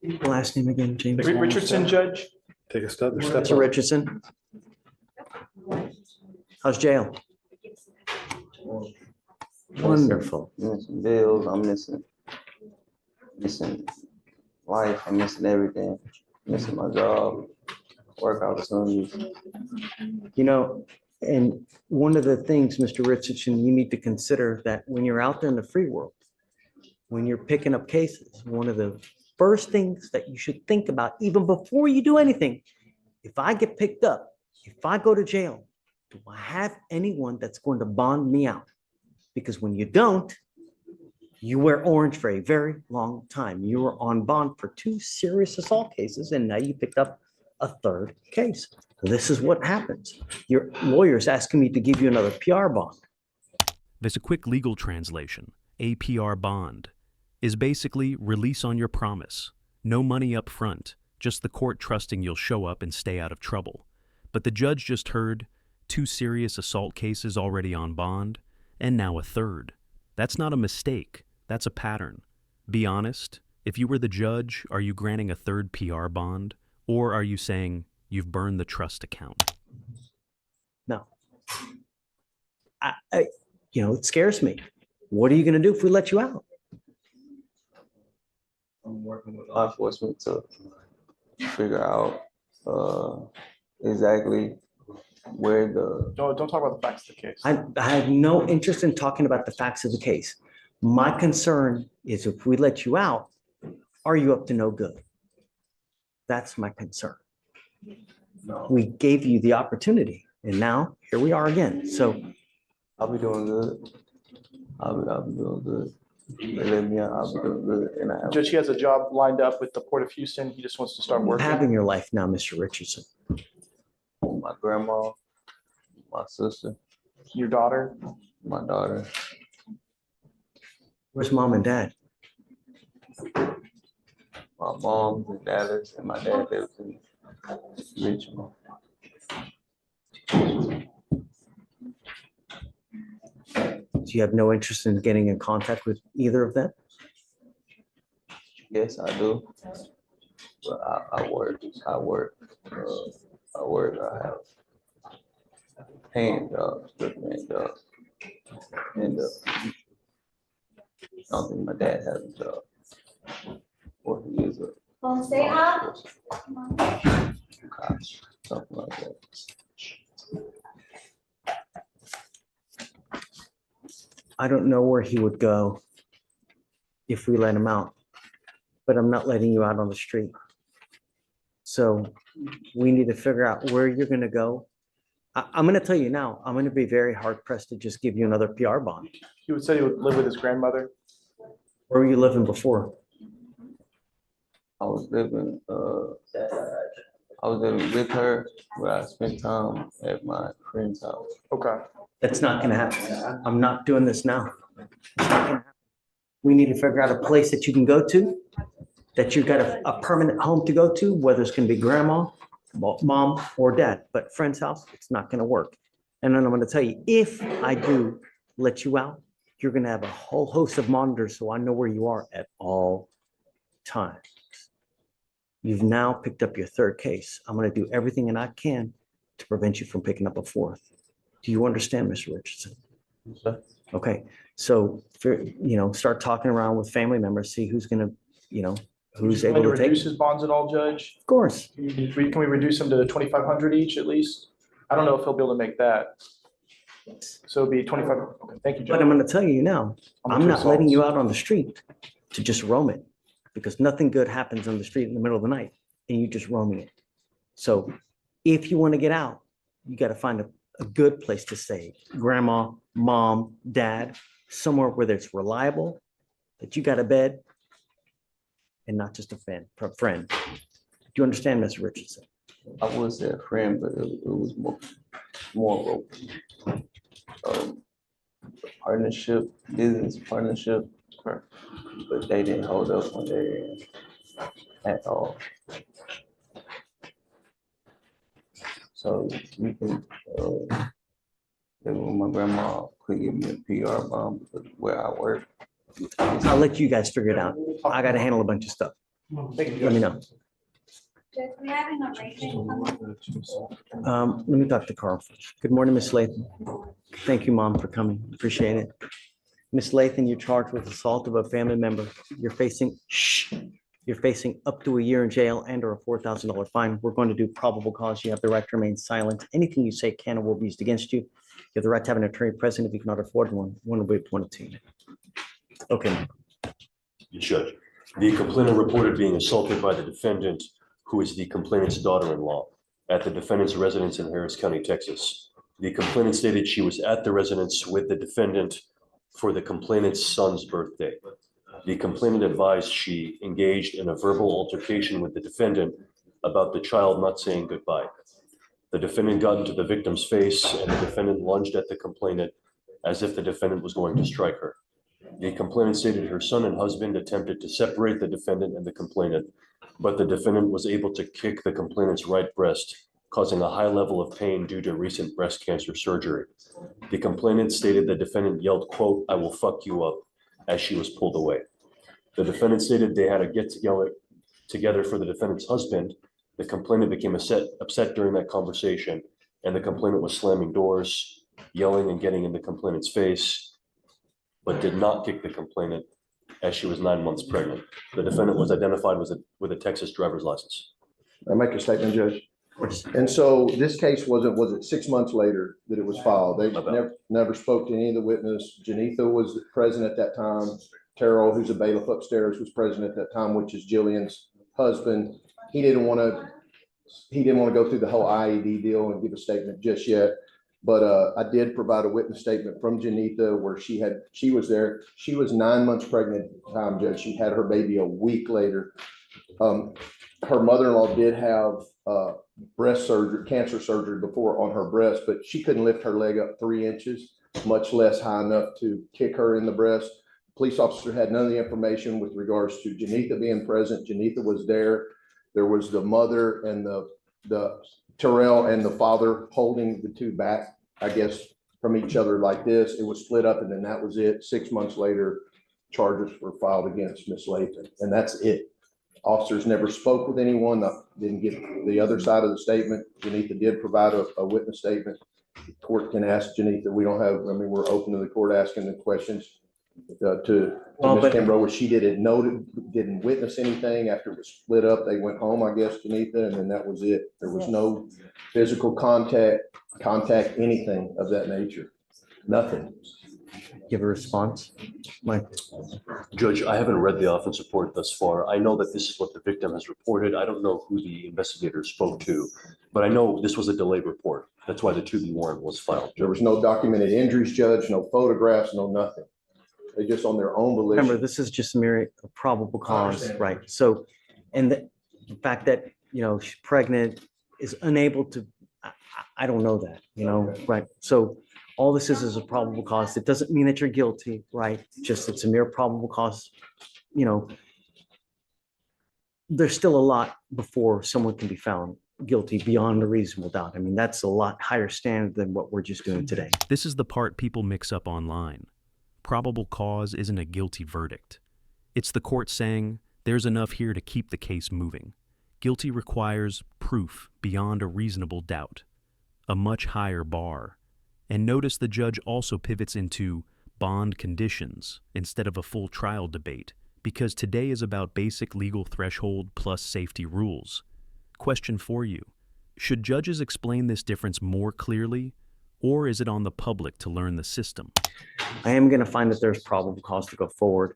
Last name again, James? Richardson, Judge? Take a step. Mr. Richardson? How's jail? Wonderful. Missing bills, I'm missing life, I'm missing everything, missing my job, work opportunities. You know, and one of the things, Mr. Richardson, you need to consider that when you're out there in the free world, when you're picking up cases, one of the first things that you should think about, even before you do anything, if I get picked up, if I go to jail, do I have anyone that's going to bond me out? Because when you don't, you wear orange for a very long time. You were on bond for 2 serious assault cases, and now you picked up a 3rd case. This is what happens. Your lawyer's asking me to give you another PR bond. There's a quick legal translation. APR bond is basically release on your promise. No money up front, just the court trusting you'll show up and stay out of trouble. But the judge just heard 2 serious assault cases already on bond, and now a 3rd. That's not a mistake. That's a pattern. Be honest. If you were the judge, are you granting a 3rd PR bond? Or are you saying you've burned the trust account? No. It scares me. What are you going to do if we let you out? I'm working with law enforcement to figure out exactly where the... Don't talk about the facts of the case. I have no interest in talking about the facts of the case. My concern is if we let you out, are you up to no good? That's my concern. No. We gave you the opportunity, and now here we are again. So I'll be doing good. I'll be doing good. They let me out, I'll be doing good. And I have Judge, he has a job lined up with the Port of Houston. He just wants to start you working. have in your life now, Mr. Richardson. my grandma, my sister, Your daughter? my daughter. Where's mom and dad? My mom's in Dallas and my dad lives in Richmond. Do you have no interest in getting in contact with either of them? Yes, I do. But I work. I have paying jobs, good paying jobs. And I don't think my dad has a job. Or he is a Well, stay up. cop, something like that. I don't know where he would go if we let him out, but I'm not letting you out on the street. So we need to figure out where you're going to go. I'm going to tell you now, I'm going to be very hard pressed to just give you another PR bond. He would say he would live with his grandmother. Where were you living before? I was living with her, but I spent time at my friend's house. Okay. That's not going to happen. I'm not doing this now. It's not gonna happen. We need to figure out a place that you can go to, that you've got a permanent home to go to, whether it's going to be grandma, mom, or dad. But friend's house, it's not going to work. And then I'm going to tell you, if I do let you out, you're going to have a whole host of monitors, so I know where you are at all times. You've now picked up your 3rd case. I'm going to do everything that I can to prevent you from picking up a 4th. Do you understand, Mr. Richardson? Sir? Okay, so, start talking around with family members, see who's going to, who's Can able we to take. reduce his bonds at all, Judge? Of course. Can we reduce them to 2,500 each at least? I don't know if he'll be able to make that. So it'll be 25. Okay, thank you, Judge. But I'm going to tell you now, How much I'm not letting assaults? you out on the street to just roam it, because nothing good happens on the street in the middle of the night and you just roaming it. So if you want to get out, you got to find a good place to stay. Grandma, mom, dad, somewhere where it's reliable, that you got a bed, and not just a friend. Do you understand, Mr. Richardson? I would say a friend, but it was more of a partnership, business partnership. But they didn't hold up on their end at all. So you can, when my grandma could give me a PR bond because where I work. I'll let you guys figure it out. I got to handle a bunch of stuff. Thank you, let me Judge. know. Judge, we have an arraignment coming. Let me talk to Carl. Good morning, Ms. Lathan. Thank you, Mom, for coming. Appreciate it. Ms. Lathan, you're charged with assault of a family member. You're facing up to a year in jail and or a $4,000 fine. We're going to do probable cause. You have the right to remain silent. Anything you say can or will be used against you. You have the right to have an attorney present. If you cannot afford one will be appointed to you. Okay. Judge, the complainant reported being assaulted by the defendant, who is the complainant's daughter-in-law, at the defendant's residence in Harris County, Texas. The complainant stated she was at the residence with the defendant for the complainant's son's birthday. The complainant advised she engaged in a verbal altercation with the defendant about the child not saying goodbye. The defendant got into the victim's face and the defendant lunged at the complainant as if the defendant was going to strike her. The complainant stated her son and husband attempted to separate the defendant and the complainant, but the defendant was able to kick the complainant's right breast, causing a high level of pain due to recent breast cancer surgery. The complainant stated the defendant yelled, quote, "I will fuck you up," as she was pulled away. The defendant stated they had a get-together for the defendant's husband. The complainant became upset during that conversation, and the complainant was slamming doors, yelling and getting in the complainant's face, but did not kick the complainant as she was 9 months pregnant. The defendant was identified with a Texas driver's license. I make a statement, Judge. Of course. And so this case was it 6 months later that it was filed? They never spoke to any of the witness. Janitha was present at that time. Terrell, who's a bailiff upstairs, was present at that time, which is Jillian's husband. He didn't want to go through the whole IED deal and give a statement just yet. But I did provide a witness statement from Janitha where she was there. She was 9 months pregnant at the time, Judge. She had her baby a week later. Her mother-in-law did have breast surgery, cancer surgery before on her breast, but she couldn't lift her leg up 3 inches, much less high enough to kick her in the breast. Police officer had none of the information with regards to Janitha being present. Janitha was there. There was the mother and the Terrell and the father holding the two back, I guess, from each other like this. It was split up and then that was it. 6 months later, charges were filed against Miss Lathan, and that's it. Officers never spoke with anyone, didn't get the other side of the statement. Janitha did provide a witness statement. The court can ask Janitha. We're open to the court asking the questions to Ms. Kimbrough, where she didn't witness anything after it was split up. They went home, I guess, Janitha, and then that was it. There was no physical contact, anything of that nature. Nothing. Give a response, Mike. Judge, I haven't read the offense report thus far. I know that this is what the victim has reported. I don't know who the investigator spoke to, but I know this was a delayed report. That's why the 2B warrant was filed. There was no documented injuries, Judge, no photographs, no nothing. They just on their own volition. Remember, this is just mere probable cause, right? So, and the fact that, she's pregnant is unable to, I don't know that, right? So all this is a probable cause. It doesn't mean that you're guilty, right? Just it's a mere probable cause. There's still a lot before someone can be found guilty beyond a reasonable doubt. I mean, that's a lot higher standard than what we're just doing today. This is the part people mix up online. Probable cause isn't a guilty verdict. It's the court saying, there's enough here to keep the case moving. Guilty requires proof beyond a reasonable doubt, a much higher bar. And notice the judge also pivots into bond conditions instead of a full trial debate, because today is about basic legal threshold plus safety rules. Question for you: should judges explain this difference more clearly, or is it on the public to learn the system? I am going to find that there's probable cause to go forward.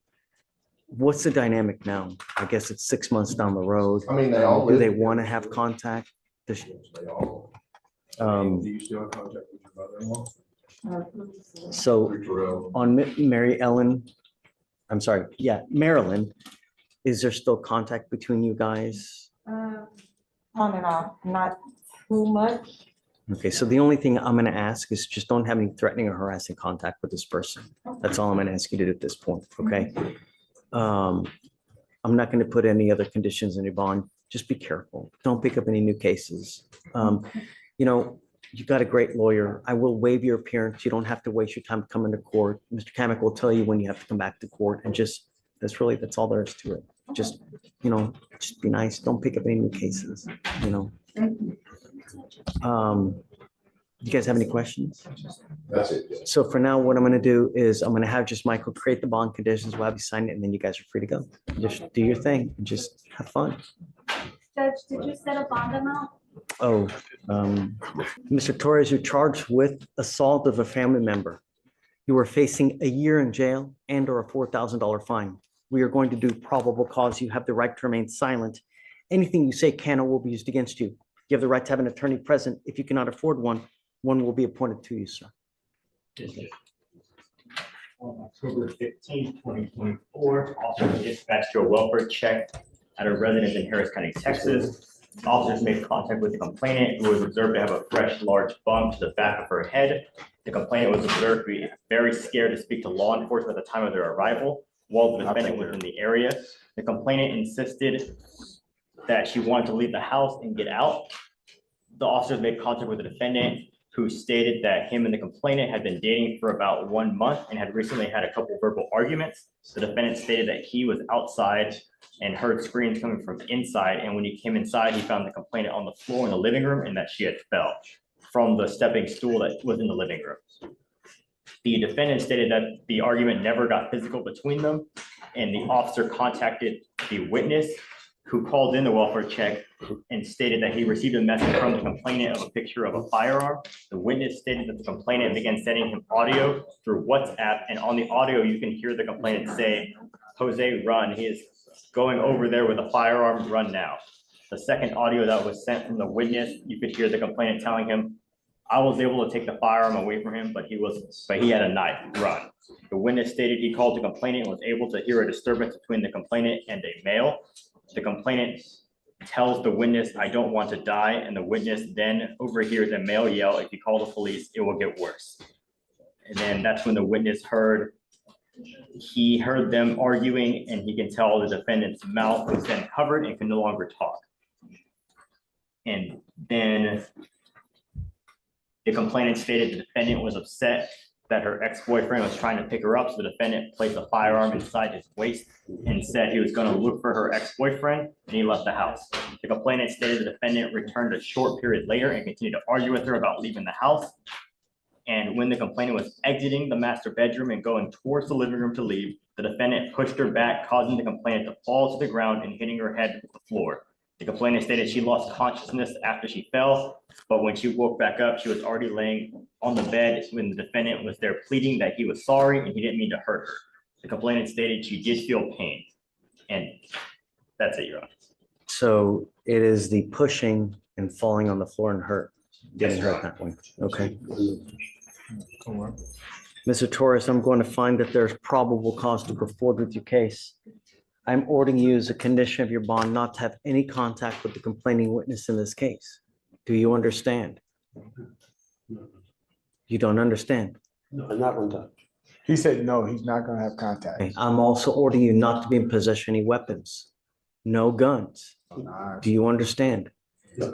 What's the dynamic now? I guess it's 6 months down the road. I mean, they all Do live they together. want to have contact? They all. Um, Do you still have contact with your mother-in-law? So on Marilyn, is there still contact between you guys? On and off, not too much. Okay, so the only thing I'm going to ask is just don't have any threatening or harassing contact with this person. That's all I'm going to ask you to do at this point, okay? I'm not going to put any other conditions in your bond. Just be careful. Don't pick up any new cases. You got a great lawyer. I will waive your appearance. You don't have to waste your time coming to court. Mr. Kamek will tell you when you have to come back to court, and just, that's all there is to it. just, just be nice. Don't pick up any new cases, You guys have any questions? That's it. So for now, what I'm gonna do is I'm gonna have just Michael create the bond conditions while we sign it, and then you guys are free to go. Just do your thing and just have fun. Judge, did you set a bond amount? Oh, Mr. Torres, you're charged with assault of a family member. You are facing a year in jail and or a $4,000 fine. We are going to do probable cause. You have the right to remain silent. Anything you say can or will be used against you. You have the right to have an attorney present. If you cannot afford one, one will be appointed to you, sir. On October 15th, 2024, officers dispatched to a welfare check at a residence in Harris County, Texas. Officers made contact with the complainant, who was observed to have a fresh, large bump to the back of her head. The complainant was observed to be very scared to speak to law enforcement at the time of their arrival, while the defendant was in the area. The complainant insisted that she wanted to leave the house and get out. The officers made contact with the defendant, who stated that him and the complainant had been dating for about 1 month and had recently had a couple verbal arguments. The defendant stated that he was outside and heard screams coming from inside. And when he came inside, he found the complainant on the floor in the living room and that she had fell from the stepping stool that was in the living room. The defendant stated that the argument never got physical between them, and the officer contacted the witness, who called in the welfare check and stated that he received a message from the complainant of a picture of a firearm. The witness stated that the complainant began sending him audio through WhatsApp, and on the audio, you can hear the complainant say, "Jose, run. He is going over there with a firearm. Run now." The second audio that was sent from the witness, you could hear the complainant telling him, "I was able to take the firearm away from him, but he had a knife. Run." The witness stated he called the complainant and was able to hear a disturbance between the complainant and a male. The complainant tells the witness, "I don't want to die," and the witness then overhears a male yell, "If you call the police, it will get worse." And then that's when the witness heard them arguing, and he can tell the defendant's mouth was then covered and can no longer talk. And then the complainant stated the defendant was upset that her ex-boyfriend was trying to pick her up, so the defendant placed a firearm inside his waist and said he was going to look for her ex-boyfriend, and he left the house. The complainant stated the defendant returned a short period later and continued to argue with her about leaving the house. And when the complainant was exiting the master bedroom and going towards the living room to leave, the defendant pushed her back, causing the complainant to fall to the ground and hitting her head with the floor. The complainant stated she lost consciousness after she fell, but when she woke back up, she was already laying on the bed when the defendant was there pleading that he was sorry and he didn't mean to hurt her. The complainant stated she did feel pain. And that's it, Your Honor. So it is the pushing and falling on the floor and getting hurt that way. Okay. Mr. Torres, I'm going to find that there's probable cause to go forward with your case. I'm ordering you as a condition of your bond not to have any contact with the complaining witness in this case. Do you understand? You don't understand? No, not one time. He said, no, he's not gonna have contact. Okay. I'm also ordering you not to be in possession of any weapons, no guns. Do you understand? Yes,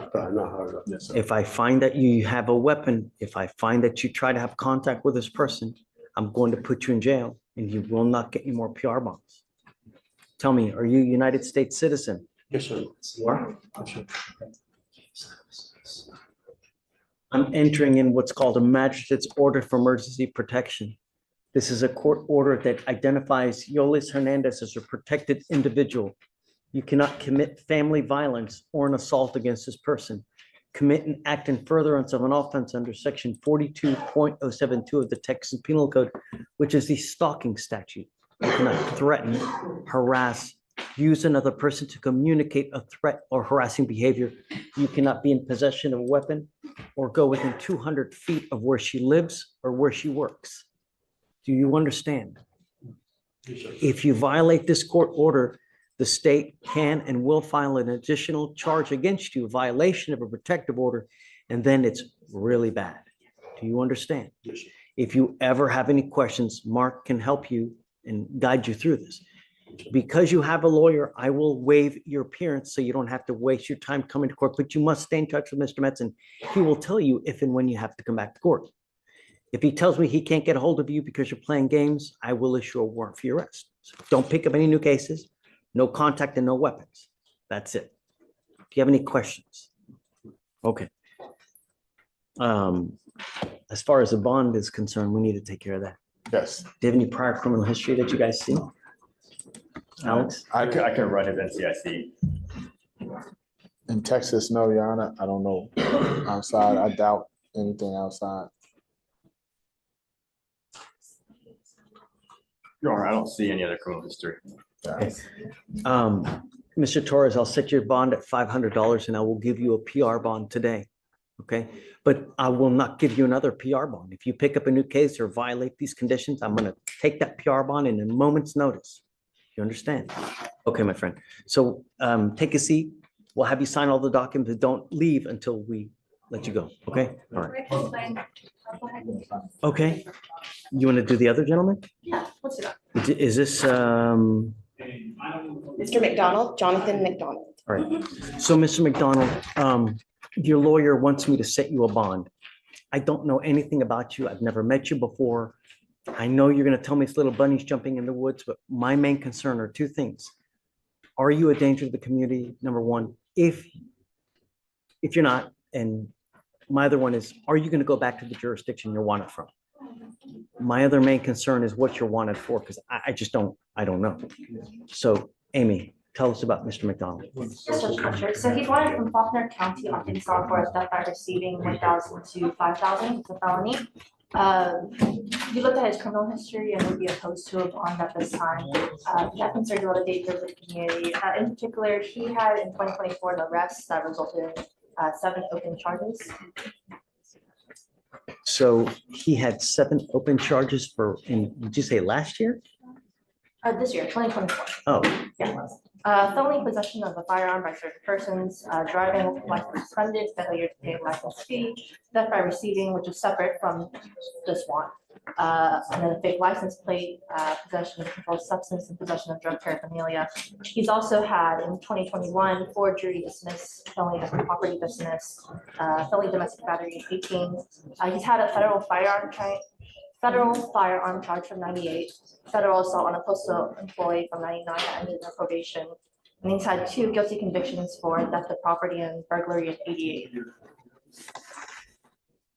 sir. If I find that you have a weapon, if I find that you try to have contact with this person, I'm going to put you in jail and you will not get any more PR bonds. Tell me, are you a United States citizen? Yes, sir. You are? I'm entering in what's called a magistrate's order for emergency protection. This is a court order that identifies Yolis Hernandez as a protected individual. You cannot commit family violence or an assault against this person. Commit an act in furtherance of an offense under section 42.072 of the Texas Penal Code, which is the stalking statute. You cannot threaten, harass, use another person to communicate a threat or harassing behavior. You cannot be in possession of a weapon or go within 200 feet of where she lives or where she works. Do you understand? If you violate this court order, the state can and will file an additional charge against you, violation of a protective order, and then it's really bad. Do you understand? If you ever have any questions, Mark can help you and guide you through this. Because you have a lawyer, I will waive your appearance so you don't have to waste your time coming to court, but you must stay in touch with Mr. Metzen. He will tell you if and when you have to come back to court. If he tells me he can't get a hold of you because you're playing games, I will issue a warrant for your arrest. So don't pick up any new cases. No contact and no weapons. That's it. Do you have any questions? Okay. As far as the bond is concerned, we need to take care of that. Yes. Do you have any prior criminal history that you guys see? Alex? I can run his NCIC. In Texas, no, Your Honor, I don't know. Outside, I doubt anything outside. Your Honor, I don't see any other criminal history. Mr. Torres, I'll set your bond at $500 and I will give you a PR bond today. Okay, but I will not give you another PR bond. If you pick up a new case or violate these conditions, I'm gonna take that PR bond in a moment's notice. You understand? Okay, my friend. So take a seat. We'll have you sign all the documents, but don't leave until we let you go. Okay? All right. Rick, explain. Go ahead. Okay. You want to do the other gentleman? Yeah, let's do that. Is this, Mr. McDonald, Jonathan McDonald. all right. So, Mr. McDonald, your lawyer wants me to set you a bond. I don't know anything about you. I've never met you before. I know you're going to tell me it's little bunnies jumping in the woods, but my main concern are two things. Are you a danger to the community? Number one, if you're not, and my other one is, are you going to go back to the jurisdiction you're wanted from? My other main concern is what you're wanted for, because I just don't know. So, Amy, tell us about Mr. McDonald. Yes, Judge Fleischer. So he's wanted from Faulkner County, Arkansas for a theft by receiving 1,000 to 5,000. It's a felony. You looked at his criminal history and would be opposed to a bond at this time. He had concerns about the danger of the community. In particular, he had in 2024 an arrest that resulted in 7 open charges. So he had 7 open charges did you say last year? This year, 2024. Oh, Yeah. Felony possession of a firearm by certain persons, driving with license suspended, failure to pay license fee, theft by receiving, which is separate from this one. And then a fake license plate, possession of controlled substance, and possession of drug paraphernalia. He's also had in 2021 forgery dismiss, felony property dismiss, felony domestic battery 18. He's had a federal firearm charge from 98, federal assault on a postal employee from 99 that ended their probation. And he's had 2 guilty convictions for theft of property and burglary of 88.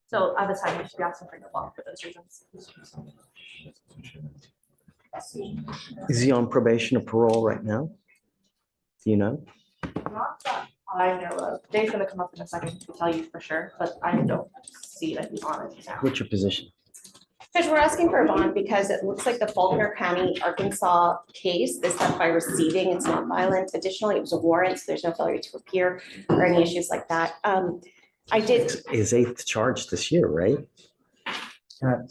So at the time, you should be asking for the bond for those reasons. is he on probation or parole right now? Do you know? Not that I know of. Dave's gonna come up in a second to tell you for sure, but I don't see that he's on it now. What's your position? Judge, we're asking for a bond because it looks like the Faulkner County, Arkansas case, this theft by receiving, it's not violent. Additionally, it was a warrant, so there's no failure to appear or any issues like that. I did, His 8th charge this year, right?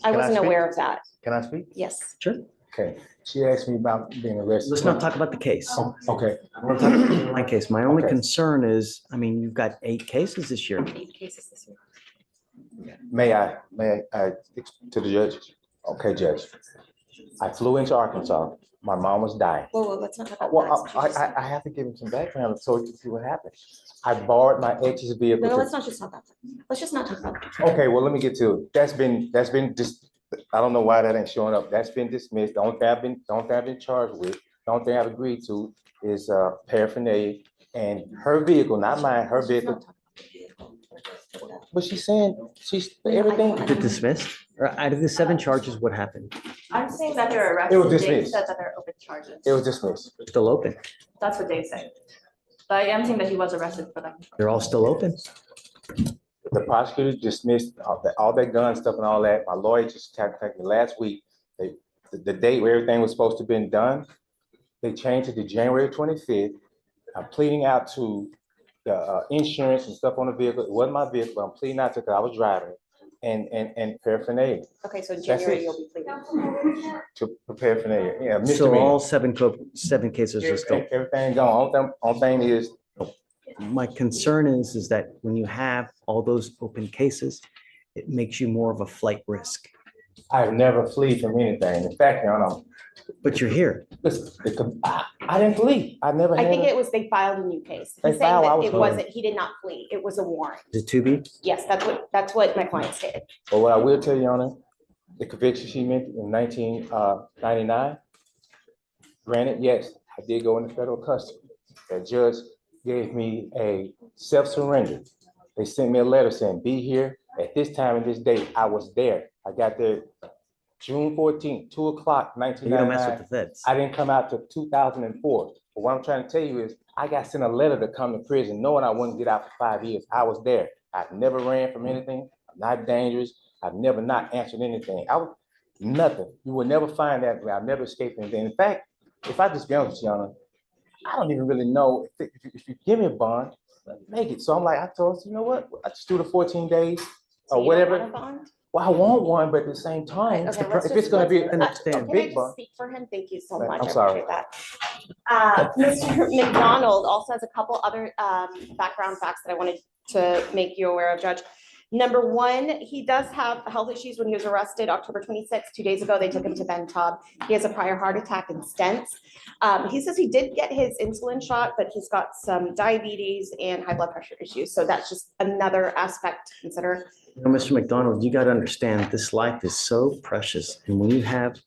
I wasn't aware of that. Can I speak? Yes. Sure. Okay, she asked me about being arrested. Let's not talk about the case. Okay, My case, my only Okay. concern is, I mean, you've got 8 cases this year. 8 cases this year. May I, to the judge? Okay, Judge. I flew into Arkansas. My mom was dying. Whoa, let's not talk about Well, that. I have to give him some background so you can see what happened. I borrowed my ex's vehicle. No, let's not just talk about that. Let's just not talk about that. Okay, well, let me get to it. That's been just, I don't know why that ain't showing up. That's been dismissed. The only thing I've been charged with, the only thing I've agreed to is paraphernalia and her vehicle, not mine, her vehicle. But she's saying, everything. Is it dismissed? Or out of the 7 charges, what happened? I'm saying that they're It was arrested. Dave dismissed. said that they're open charges. It was dismissed. Still open. That's what Dave said. But I am saying that he was arrested for them. They're all still open. The prosecutor dismissed all that gun stuff and all that. My lawyer just contacted me last week. The date where everything was supposed to have been done, they changed it to January 25th. I'm pleading out to the insurance and stuff on the vehicle. It wasn't my vehicle, but I'm pleading out to because I was driving it. And paraphernalia Okay, so in That's January, it. you'll be pleading. to prepare for that. Yeah, So misdemeanor. all 7 cases are still. Everything gone. Only thing is, My concern is that when you have all those open cases, it makes you more of a flight risk. I've never fled from anything. In fact, Your Honor, But you're here. listen, I didn't flee. I never I had. think it was, they filed a new case. They He's saying filed, I that was it home. wasn't, he did not flee. It was a warrant. Is it 2B? Yes, that's what my client stated. But what I will tell you, Your Honor, the conviction she mentioned in 1999, granted, yes, I did go into federal custody. The judge gave me a self-surrender. They sent me a letter saying, be here at this time and this date. I was there. I got there June 14th, 2 o'clock, You don't mess with 1999. the feds. I didn't come out till 2004. But what I'm trying to tell you is I got sent a letter to come to prison knowing I wouldn't get out for 5 years. I was there. I've never ran from anything. I'm not dangerous. I've never not answered anything. Nothing. You will never find that. I've never escaped anything. In fact, if I just be honest with you, Yana, I don't even really know if you give me a bond, make it. So I'm like, I told her, you know what? I just do the 14 days So or you don't whatever. want a bond? Well, I want one, but at the same time, Okay, let's if just- it's gonna be a understand. Can I big just bond. speak for him? Thank you so Right, much. I'm I sorry. appreciate that. Mr. McDonald also has a couple other background facts that I wanted to make you aware of, Judge. Number one, he does have health issues when he was arrested October 26th, 2 days ago. They took him to Ben Taub. He has a prior heart attack and stents. He says he did get his insulin shot, but he's got some diabetes and high blood pressure issues. So that's just another aspect to consider. You know, Mr. McDonald, you got to understand this life is so precious. And when you have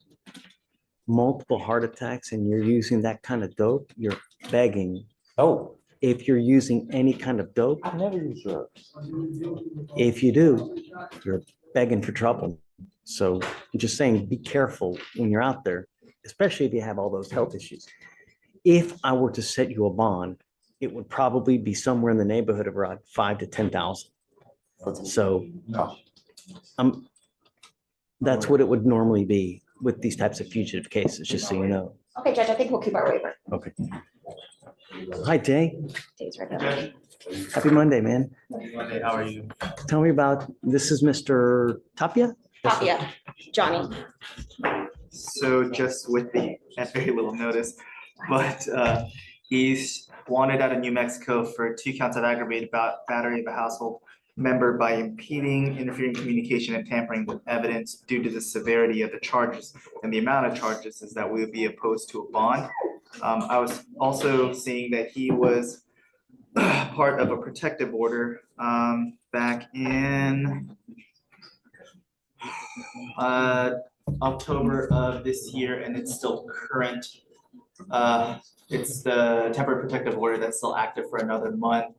multiple heart attacks and you're using that kind of dope, you're begging. Oh, If you're using any kind of dope, I've never used drugs. if you do, you're begging for trouble. So I'm just saying, be careful when you're out there, especially if you have all those health issues. If I were to set you a bond, it would probably be somewhere in the neighborhood of around 5,000 to 10,000. So No. that's what it would normally be with these types of fugitive cases, just so you know. Okay, Judge, I think we'll keep our waiver. Okay. Hi, Jay. Days regular. Happy Monday, man. Monday, how are you? Tell me about, this is Mr. Tapia? Tapia, Johnny. So just with the, at very little notice, but he's wanted out of New Mexico for 2 counts of aggravated battery of a household member by impeding, interfering communication, and tampering with evidence due to the severity of the charges and the amount of charges is that we would be opposed to a bond. I was also seeing that he was part of a protective order back in October of this year, and it's still current. It's the temporary protective order that's still active for another month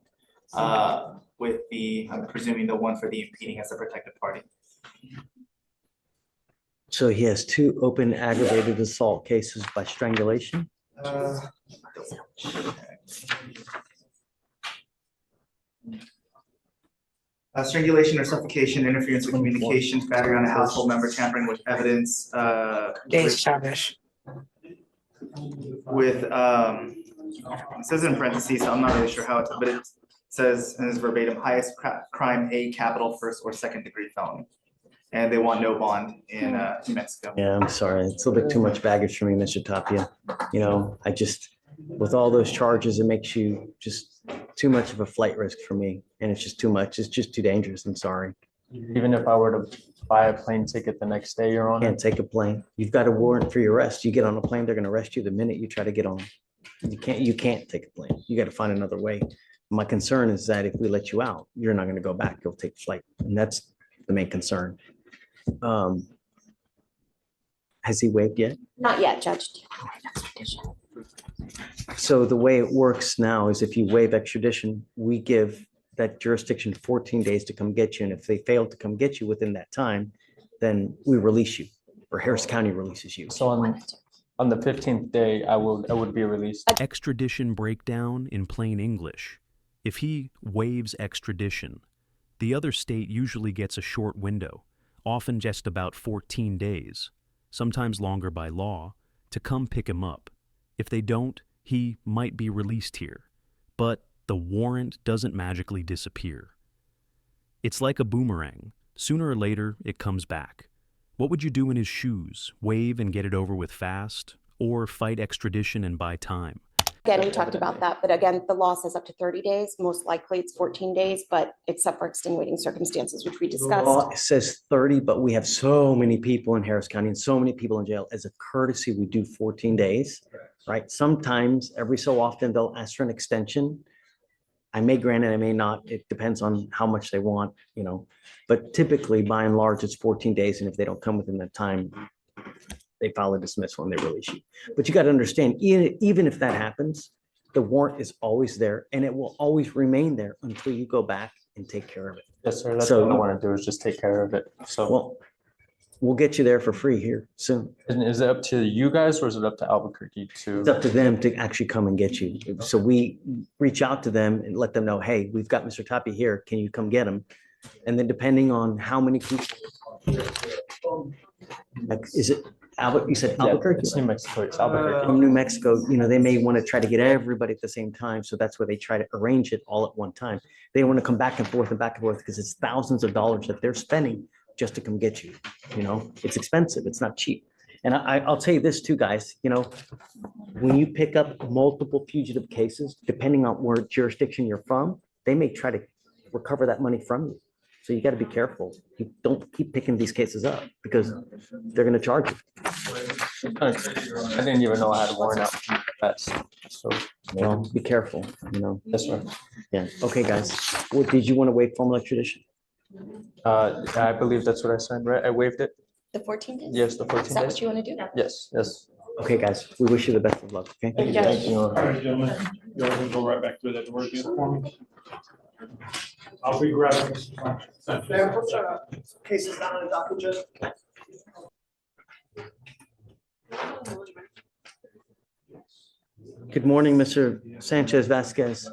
with the, I'm presuming the one for the impeding as a protected party. So he has 2 open aggravated assault cases by strangulation? Strangulation or suffocation, interference with communications, battery on a household member, tampering with evidence, with, it says in parentheses, so I'm not really sure how it's, but it says in this verbatim, highest crime, a capital first or second degree felony. And they want no bond in New Mexico. Yeah, I'm sorry. It's a little bit too much baggage for me, Mr. Tapia. You know, I just, with all those charges, it makes you just too much of a flight risk for me. And it's just too much. It's just too dangerous. I'm sorry. Even if I were to buy a plane ticket the next day, Your Honor? Can't take a plane. You've got a warrant for your arrest. You get on a plane, they're gonna arrest you the minute you try to get on. You can't take a plane. You gotta find another way. My concern is that if we let you out, you're not gonna go back. You'll take flight. And that's the main concern. Has he waived yet? Not yet, Judge. So the way it works now is if you waive extradition, we give that jurisdiction 14 days to come get you. And if they fail to come get you within that time, then we release you, or Harris County releases you. So on the 15th day, I would be released. Extradition breakdown in plain English. If he waives extradition, the other state usually gets a short window, often just about 14 days, sometimes longer by law, to come pick him up. If they don't, he might be released here, but the warrant doesn't magically disappear. It's like a boomerang. Sooner or later, it comes back. What would you do in his shoes? Wave and get it over with fast, or fight extradition and buy time? Again, we talked about that, but again, the law says up to 30 days. Most likely it's 14 days, but except for extenuating circumstances, which we The discussed. law says 30, but we have so many people in Harris County and so many people in jail. As a courtesy, we do 14 days, right? Sometimes, every so often, they'll ask for an extension. I may grant it, I may not. It depends on how much they want, you know. But typically, by and large, it's 14 days. And if they don't come within that time, They file a dismissal and they release you. But you got to understand, even if that happens, the warrant is always there and it will always remain there until you go back and take care of it. Yes, sir. That's So- what I want to do is just take care of it. So Well, we'll get you there for free here soon. is it up to you guys or is it up to Albuquerque to? It's up to them to actually come and get you. So we reach out to them and let them know, hey, we've got Mr. Tapi here. Can you come get him? And then depending on how many people. Like, is it Albert? You said Yeah, Albuquerque? it's New Mexico. It's Albuquerque. From New Mexico, they may want to try to get everybody at the same time. So that's where they try to arrange it all at one time. They don't want to come back and forth because it's thousands of dollars that they're spending just to come get you. It's expensive. It's not cheap. And I'll tell you this too, guys, when you pick up multiple fugitive cases, depending on where jurisdiction you're from, they may try to recover that money from you. So you got to be careful. You don't keep picking these cases up because they're going to charge you. I didn't even know I had a warrant out. That's so. Well, be careful, Yes, sir. Yeah. Okay, guys. Well, did you want to waive formal extradition? I believe that's what I signed, right? I waived it. The 14 days? Yes, the 14 Is that days. what you want to do? Yes, yes. Okay, guys, we wish you the best of luck, okay? Thank you, Judge. you. All right, gentlemen, you're gonna go right back through that door again for me. I'll be grabbing this. Cases down on the docket, Judge. Good morning, Mr. Sanchez Vasquez.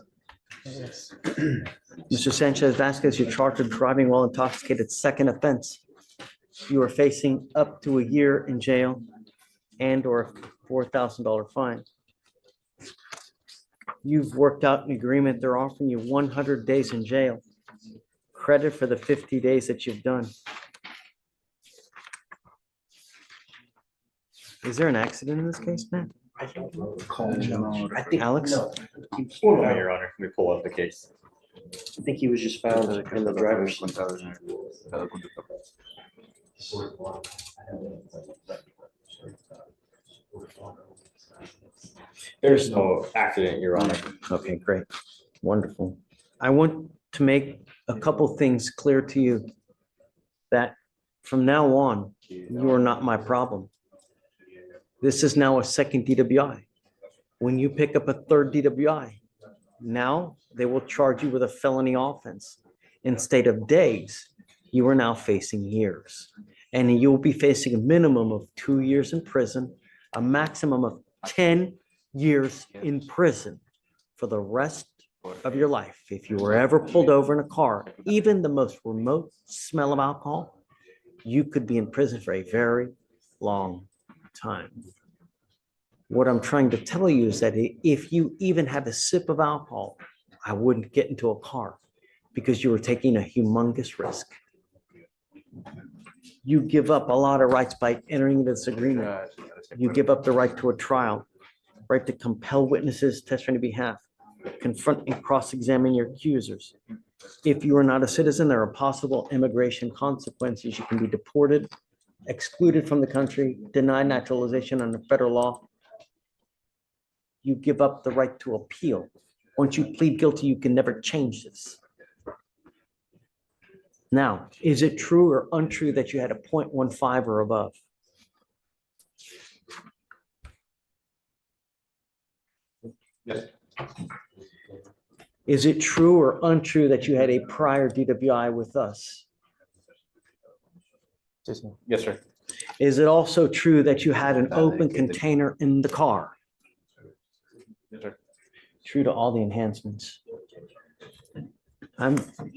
Mr. Sanchez Vasquez, you're charged with driving while intoxicated, second offense. You are facing up to a year in jail and/or a $4,000 fine. You've worked out an agreement. They're offering you 100 days in jail. Credit for the 50 days that you've done. Is there an accident in this case, Matt? Alex? No, Your Honor, let me pull up the case. I think he was just found in the driver's seat. There's no accident, Your Honor. Okay, great. Wonderful. I want to make a couple things clear to you that from now on, you are not my problem. This is now a second DWI. When you pick up a third DWI, now they will charge you with a felony offense. Instead of days, you are now facing years. And you'll be facing a minimum of 2 years in prison, a maximum of 10 years in prison for the rest of your life. If you were ever pulled over in a car, even the most remote smell of alcohol, you could be in prison for a very long time. What I'm trying to tell you is that if you even have a sip of alcohol, I wouldn't get into a car because you were taking a humongous risk. You give up a lot of rights by entering this agreement. You give up the right to a trial, right to compel witnesses, testify on your behalf, confront and cross-examine your accusers. If you are not a citizen, there are possible immigration consequences. You can be deported, excluded from the country, denied naturalization under federal law. You give up the right to appeal. Once you plead guilty, you can never change this. Now, is it true or untrue that you had a 0.15 or above? Yes. Is it true or untrue that you had a prior DWI with us? Yes, sir. Is it also true that you had an open container in the car? Yes, sir. True to all the enhancements.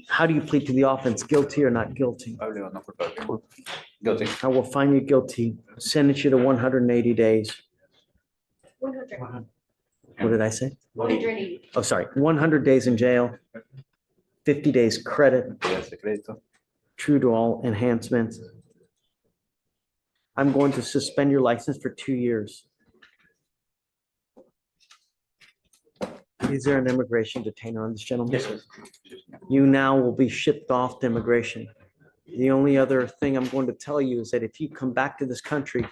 How do you plead to the offense, guilty or not guilty? Guilty. I will find you guilty, sentence you to 180 days. 100. What did I say? 180. Oh, sorry, 100 days in jail, 50 days credit, true to all enhancements. I'm going to suspend your license for 2 years. Is there an immigration detainer on this gentleman? Yes, sir. You now will be shipped off to immigration. The only other thing I'm going to tell you is that if you come back to this country,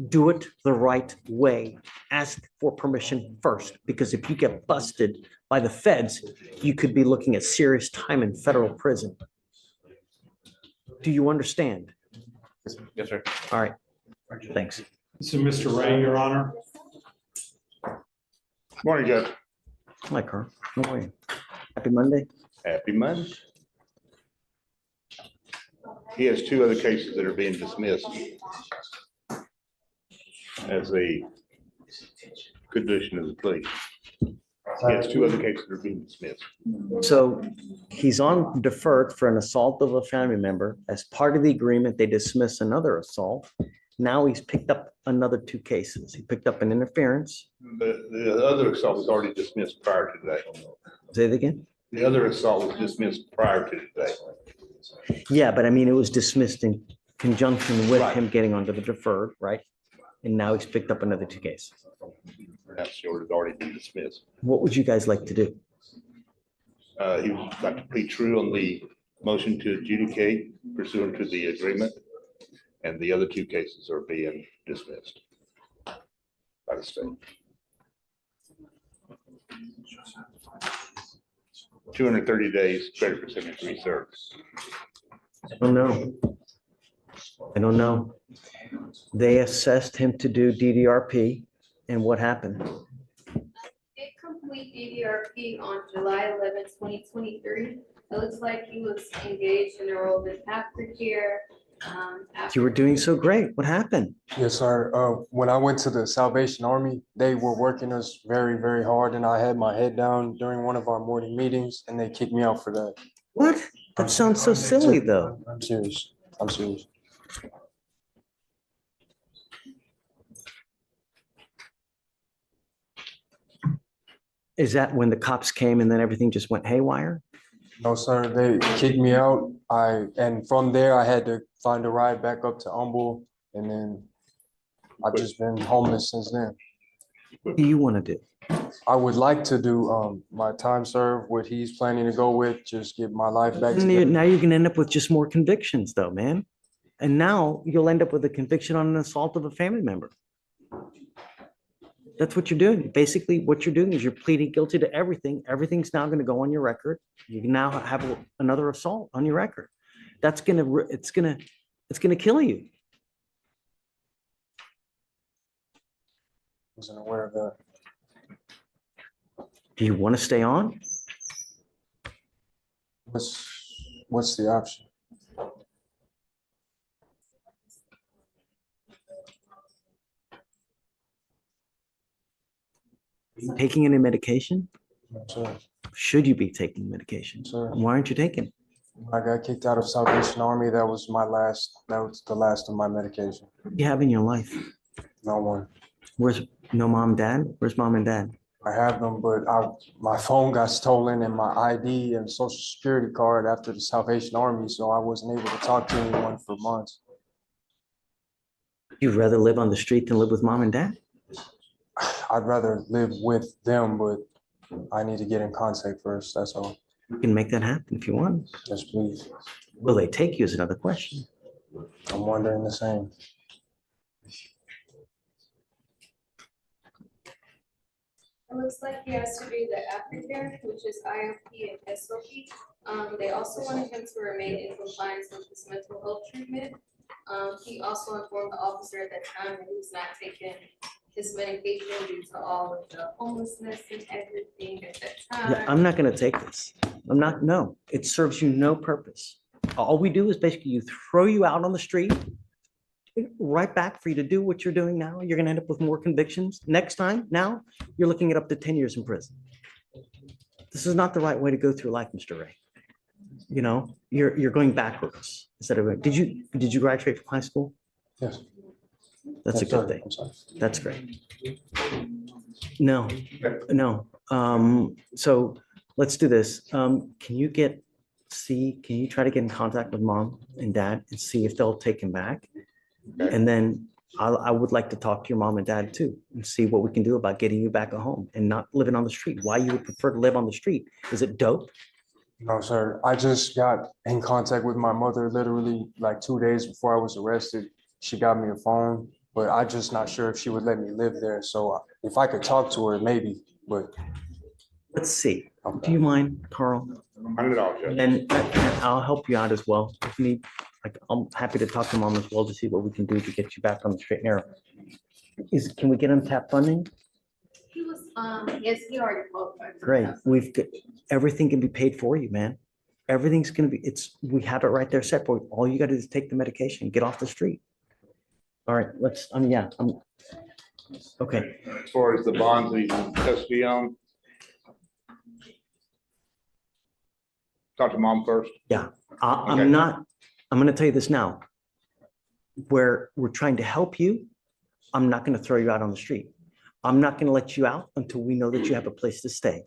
do it the right way. Ask for permission first, because if you get busted by the feds, you could be looking at serious time in federal prison. Do you understand? Yes, sir. All right, thanks. So, Mr. Ray, Your Honor. Morning, Judge. Hi, Carl. How are you? Happy Monday. Happy Monday. He has two other cases that are being dismissed as a condition of the plea. He has two other cases that are being dismissed. So he's on deferred for an assault of a family member. As part of the agreement, they dismiss another assault. Now he's picked up another two cases. He picked up an interference. The other assault was already dismissed prior to today. Say it again? The other assault was dismissed prior to today. Yeah, but I mean, it was dismissed in conjunction with Right. him getting onto the deferred, right? And now he's picked up another two cases. That's already been dismissed. What would you guys like to do? He would like to plead true on the motion to adjudicate pursuant to the agreement. And the other two cases are being dismissed by the state. 230 days credit for 73 serves. I don't know. I don't know. They assessed him to do DDRP, and what happened? Did complete DDRP on July 11th, 2023. It looks like he was engaged in a role in aftercare. You were doing so great. What happened? Yes, sir. When I went to the Salvation Army, they were working us very, very hard, and I had my head down during one of our morning meetings, and they kicked me out for that. What? That sounds so silly, though. I'm serious. I'm serious. Is that when the cops came and then everything just went haywire? No, sir. They kicked me out. And from there, I had to find a ride back up to Humble, and then I've just been homeless since then. What do you want to do? I would like to do my time served, what he's planning to go with, just get my life back And together. now you're going to end up with just more convictions, though, man. And now you'll end up with a conviction on an assault of a family member. That's what you're doing. Basically, what you're doing is you're pleading guilty to everything. Everything's now going to go on your record. You can now have another assault on your record. That's going to, it's going to kill you. Wasn't aware of that. Do you want to stay on? What's the option? Are you taking any medication? No, sir. Should you be taking medication? Sir. Why aren't you taking? I got kicked out of Salvation Army. That was the last of my medication. What do you have in your life? No one. Where's no mom, dad? Where's mom and dad? I have them, but my phone got stolen and my ID and social security card after the Salvation Army, so I wasn't able to talk to anyone for months. You'd rather live on the street than live with mom and dad? I'd rather live with them, but I need to get in contact first, that's all. You can make that happen if you want. Yes, please. Will they take you is another question. I'm wondering the same. It looks like he has to do the aftercare, which is IOP and SOP. They also wanted him to remain in compliance with his mental health treatment. He also informed the officer at that time that he was not taking his medication due to all of the homelessness and everything at that time. Yeah, I'm not gonna take this. I'm not, no, it serves you no purpose. All we do is basically throw you out on the street, right back for you to do what you're doing now. You're gonna end up with more convictions. Next time, now, you're looking at up to 10 years in prison. This is not the right way to go through life, Mr. Ray. You know, you're going backwards instead of, did you graduate from high school? Yes. That's a Yes, good sir. thing. I'm sorry. That's great. No, no. So let's do this. Can you try to get in contact with mom and dad and see if they'll take him back? And then I would like to talk to your mom and dad too and see what we can do about getting you back at home and not living on the street. Why you would prefer to live on the street? Is it dope? No, sir. I just got in contact with my mother literally like 2 days before I was arrested. She got me a phone, but I'm just not sure if she would let me live there. So if I could talk to her, maybe, but. Let's see. Do you mind, Carl? And I'll help you out as well. If you need, like, I'm happy to talk to mom as well to see what we can do to get you back on the straight and narrow. Can we get him tap funding? He was, yes, he already qualified. for Great. that. We've got, everything can be paid for you, man. Everything's gonna be, we have it right there set for you. All you gotta do is take the medication, get off the street. All right, okay. As far as the bonds that he's in custody on. Talk to mom first. Yeah, Okay. I'm gonna tell you this now. Where we're trying to help you, I'm not gonna throw you out on the street. I'm not gonna let you out until we know that you have a place to stay.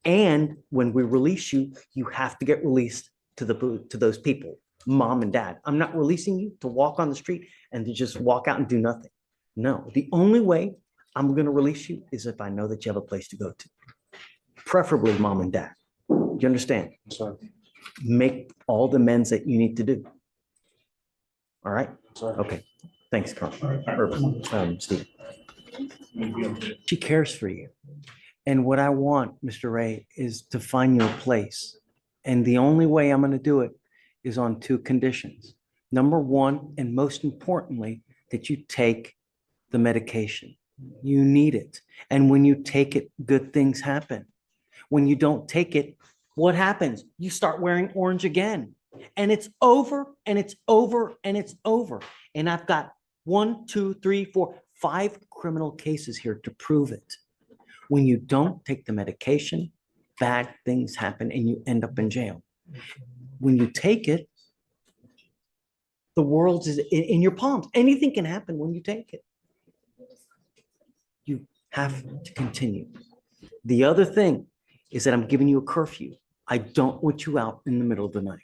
And when we release you, you have to get released to those people, mom and dad. I'm not releasing you to walk on the street and to just walk out and do nothing. No, the only way I'm gonna release you is if I know that you have a place to go to. Preferably mom and dad. Do you understand? Sorry. Make all the amends that you need to do. All right? Sorry. Okay. Thanks, Carl. Or, Steve. She cares for you. And what I want, Mr. Ray, is to find your place. And the only way I'm going to do it is on two conditions. Number one, and most importantly, that you take the medication. You need it. And when you take it, good things happen. When you don't take it, what happens? You start wearing orange again. And it's over, and it's over, and it's over. And I've got 1, 2, 3, 4, 5 criminal cases here to prove it. When you don't take the medication, bad things happen and you end up in jail. When you take it, the world is in your palms. Anything can happen when you take it. You have to continue. The other thing is that I'm giving you a curfew. I don't want you out in the middle of the night.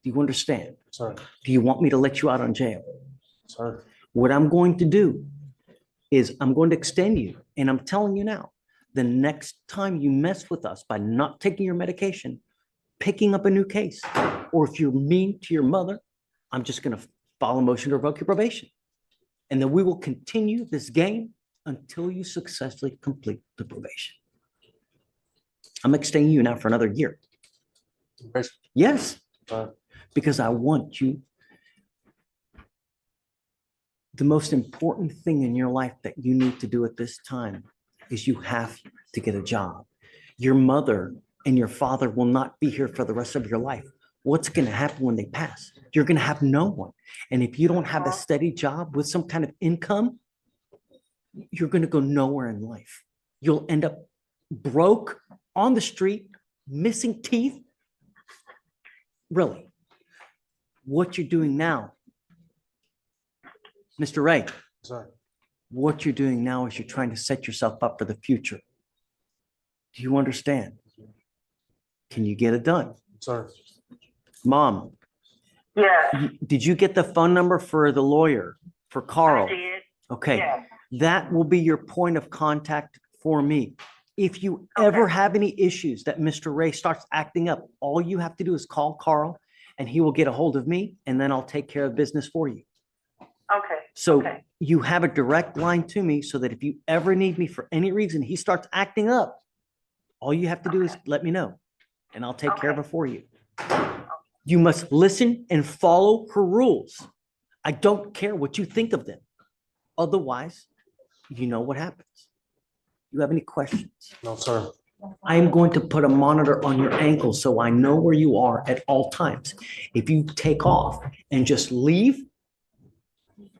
Do you understand? Sorry. Do you want me to let you out on jail? Sorry. What I'm going to do is I'm going to extend you, and I'm telling you now, the next time you mess with us by not taking your medication, picking up a new case, or if you're mean to your mother, I'm just going to file a motion to revoke your probation. And then we will continue this game until you successfully complete the probation. I'm extending you now for another year. Yes, because I want you. The most important thing in your life that you need to do at this time is you have to get a job. Your mother and your father will not be here for the rest of your life. What's going to happen when they pass? You're going to have no one. And if you don't have a steady job with some kind of income, you're going to go nowhere in life. You'll end up broke on the street, missing teeth. Really, what you're doing now, Mr. Ray, Sorry. what you're doing now is you're trying to set yourself up for the future. Do you understand? Can you get it done? Sorry. Mom, Yeah. did you get the phone number for the lawyer, for Carl? I did. Okay, Yeah. that will be your point of contact for me. If you ever have any issues that Mr. Ray starts acting up, all you have to do is call Carl and he will get a hold of me and then I'll take care of business for you. Okay. So Okay. you have a direct line to me so that if you ever need me for any reason, he starts acting up, all you have to do is let me know and I'll take care of it for you. You must listen and follow her rules. I don't care what you think of them. Otherwise, you know what happens. You have any questions? No, sir. I am going to put a monitor on your ankle so I know where you are at all times. If you take off and just leave,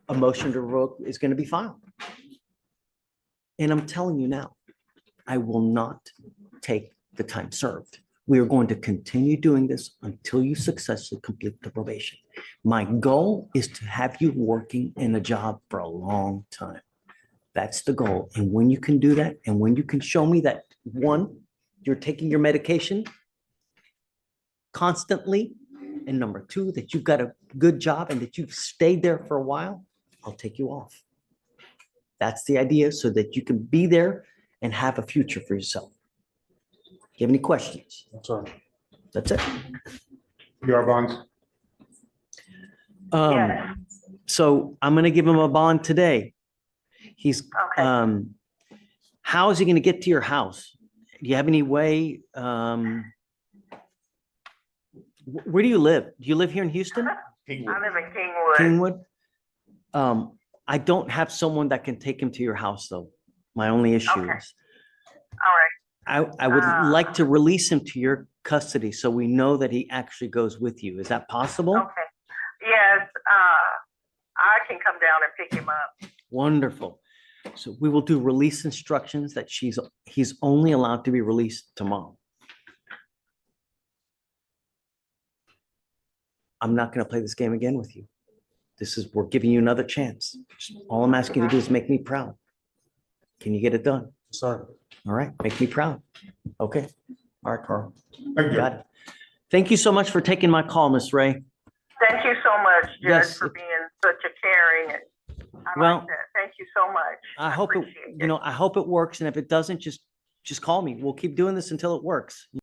a motion to revoke is going to be filed. And I'm telling you now, I will not take the time served. We are going to continue doing this until you successfully complete the probation. My goal is to have you working in a job for a long time. That's the goal. And when you can do that, and when you can show me that, one, you're taking your medication constantly, and number two, that you've got a good job and that you've stayed there for a while, I'll take you off. That's the idea, so that you can be there and have a future for yourself. Do you have any questions? Sorry. That's it. Your bonds. So I'm going to give him a bond today. He's, how is he going to get to your house? Do you have any way? Where do you live? Do you live here in Houston? I live in Kingwood. Kingwood? I don't have someone that can take him to your house, though. My only issue Okay. is, All right. I would like to release him to your custody so we know that he actually goes with you. Is that possible? Okay. Yes, I can come down and pick him up. Wonderful. So we will do release instructions that he's only allowed to be released tomorrow. I'm not going to play this game again with you. We're giving you another chance. All I'm asking you to do is make me proud. Can you get it done? Sorry. All right, make me proud. Okay. All right, Carl. Thank you. Got it. Thank you so much for taking my call, Miss Ray. Thank you so much, Judge, Yes. for being such a caring and I Well, like that. Thank you so much. I hope it, appreciate I hope it works. And if it doesn't, just call me. We'll keep doing this until it works.